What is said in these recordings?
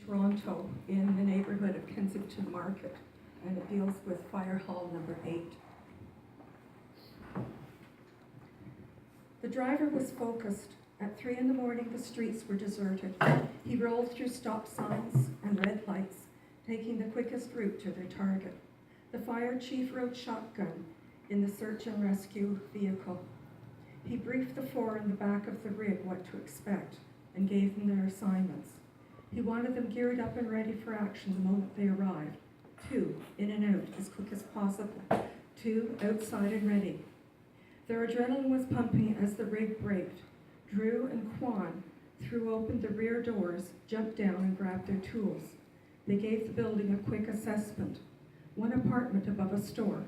Toronto in the neighborhood of Kensington Market, and it deals with Fire Hall number 8. The driver was focused. At 3 in the morning, the streets were deserted. He rolled through stop signs and red lights, taking the quickest route to their target. The fire chief rode shotgun in the search and rescue vehicle. He briefed the 4 in the back of the rig what to expect and gave them their assignments. He wanted them geared up and ready for action the moment they arrived. 2, in and out as quick as possible. 2, outside and ready. Their adrenaline was pumping as the rig braked. Drew and Quan threw open the rear doors, jumped down and grabbed their tools. They gave the building a quick assessment. 1 apartment above a store.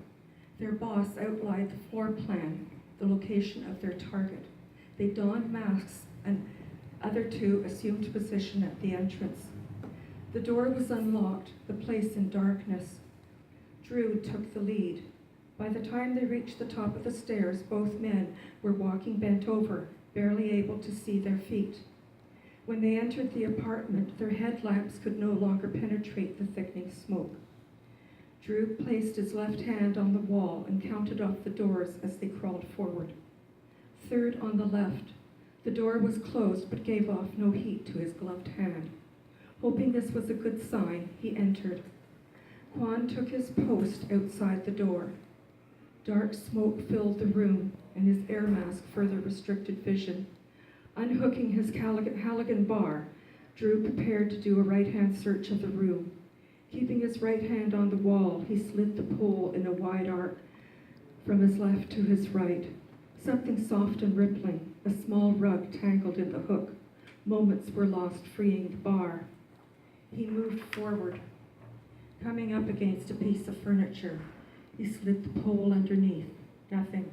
Their boss outlined the floor plan, the location of their target. They donned masks and other 2 assumed position at the entrance. The door was unlocked, the place in darkness. Drew took the lead. By the time they reached the top of the stairs, both men were walking bent over, barely able to see their feet. When they entered the apartment, their headlamps could no longer penetrate the thickening smoke. Drew placed his left hand on the wall and counted off the doors as they crawled forward. 3rd on the left. The door was closed but gave off no heat to his gloved hand. Hoping this was a good sign, he entered. Quan took his post outside the door. Dark smoke filled the room, and his air mask further restricted vision. Unhooking his Halligan bar, Drew prepared to do a right-hand search of the room. Keeping his right hand on the wall, he slid the pole in a wide arc from his left to his right. Something soft and rippling, a small rug tangled in the hook. Moments were lost freeing the bar. He moved forward, coming up against a piece of furniture. He slid the pole underneath. Nothing.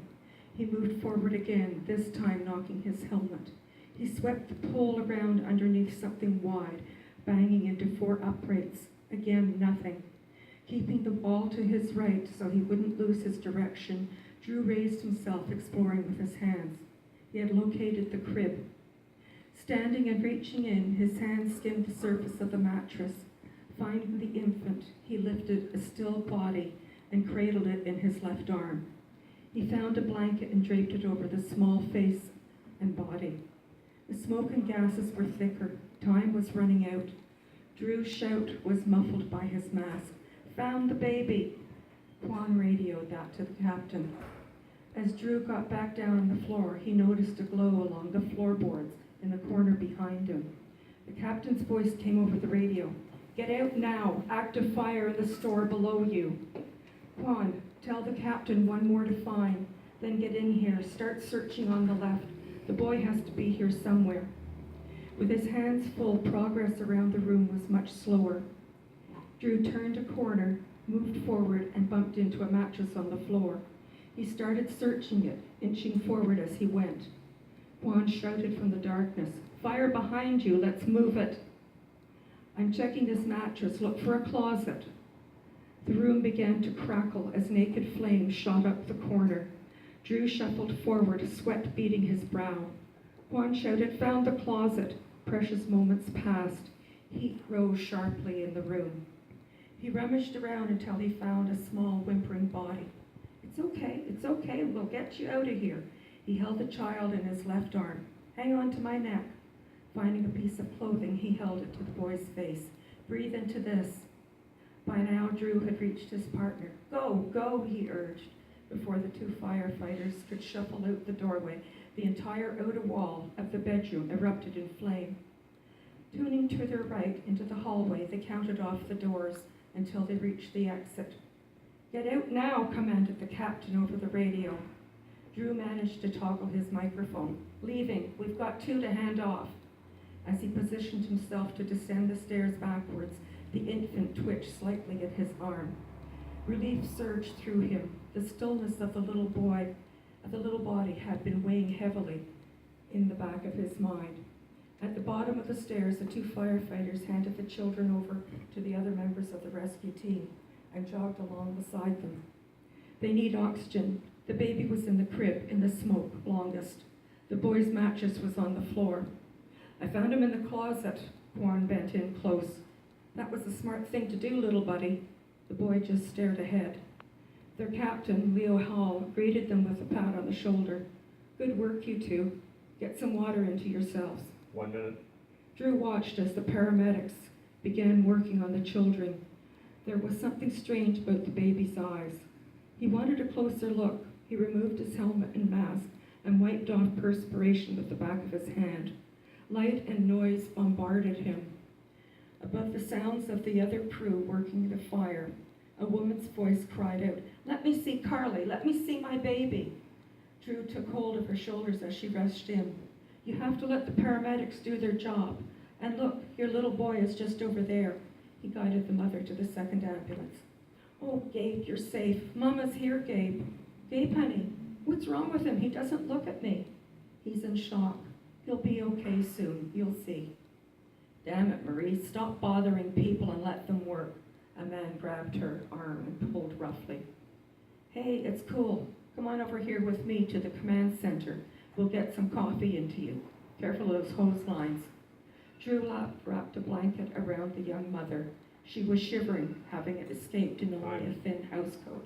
He moved forward again, this time knocking his helmet. He swept the pole around underneath something wide, banging into 4 uprights. Again, nothing. Keeping the wall to his right so he wouldn't lose his direction, Drew raised himself, exploring with his hands. He had located the crib. Standing and reaching in, his hands skimmed the surface of the mattress. Finding the infant, he lifted a still body and cradled it in his left arm. He found a blanket and draped it over the small face and body. The smoke and gases were thicker. Time was running out. Drew's shout was muffled by his mask. "Found the baby!" Quan radioed that to the captain. As Drew got back down on the floor, he noticed a glow along the floorboards in the corner behind him. The captain's voice came over the radio. "Get out now! Active fire in the store below you!" "Quan, tell the captain 1 more to find, then get in here. Start searching on the left. The boy has to be here somewhere." With his hands full, progress around the room was much slower. Drew turned a corner, moved forward, and bumped into a mattress on the floor. He started searching it, inching forward as he went. Quan shouted from the darkness, "Fire behind you, let's move it." "I'm checking this mattress, look for a closet." The room began to crackle as naked flames shot up the corner. Drew shuffled forward, sweat beading his brow. Quan shouted, "Found the closet." Precious moments passed. Heat rose sharply in the room. He rummaged around until he found a small, whimpering body. It's okay, we'll get you out of here." He held the child in his left arm. "Hang on to my neck." Finding a piece of clothing, he held it to the boy's face. "Breathe into this." By now, Drew had reached his partner. Go, he urged. Before the 2 firefighters could shuffle out the doorway, the entire outer wall of the bedroom erupted in flame. Tuning to their right into the hallway, they counted off the doors until they reached the exit. "Get out now," commanded the captain over the radio. Drew managed to toggle his microphone. "Leaving. We've got 2 to hand off." As he positioned himself to descend the stairs backwards, the infant twitched slightly at his arm. Relief surged through him. The stillness of the little body had been weighing heavily in the back of his mind. At the bottom of the stairs, the 2 firefighters handed the children over to the other members of the rescue team and jogged along beside them. "They need oxygen." The baby was in the crib, in the smoke, longest. The boy's mattress was on the floor. "I found him in the closet." Quan bent in close. That was the smart thing to do, little buddy. The boy just stared ahead. Their captain, Leo Hall, greeted them with a pat on the shoulder. Good work, you two. Get some water into yourselves. 1 minute. Drew watched as the paramedics began working on the children. There was something strange about the baby's eyes. He wanted a closer look. He removed his helmet and mask and wiped off perspiration with the back of his hand. Light and noise bombarded him. Above the sounds of the other crew working the fire, a woman's voice cried out, "Let me see Carly, let me see my baby." Drew took hold of her shoulders as she rushed in. "You have to let the paramedics do their job. And look, your little boy is just over there." He guided the mother to the second ambulance. "Oh, Gabe, you're safe. Mama's here, Gabe." "Gabe, honey, what's wrong with him? He doesn't look at me." "He's in shock. He'll be okay soon. You'll see." "Damn it, Marie, stop bothering people and let them work." A man grabbed her arm and pulled roughly. "Hey, it's cool. Come on over here with me to the command center. We'll get some coffee into you. Careful of those hose lines." Drew wrapped a blanket around the young mother. She was shivering, having escaped in only a thin housecoat.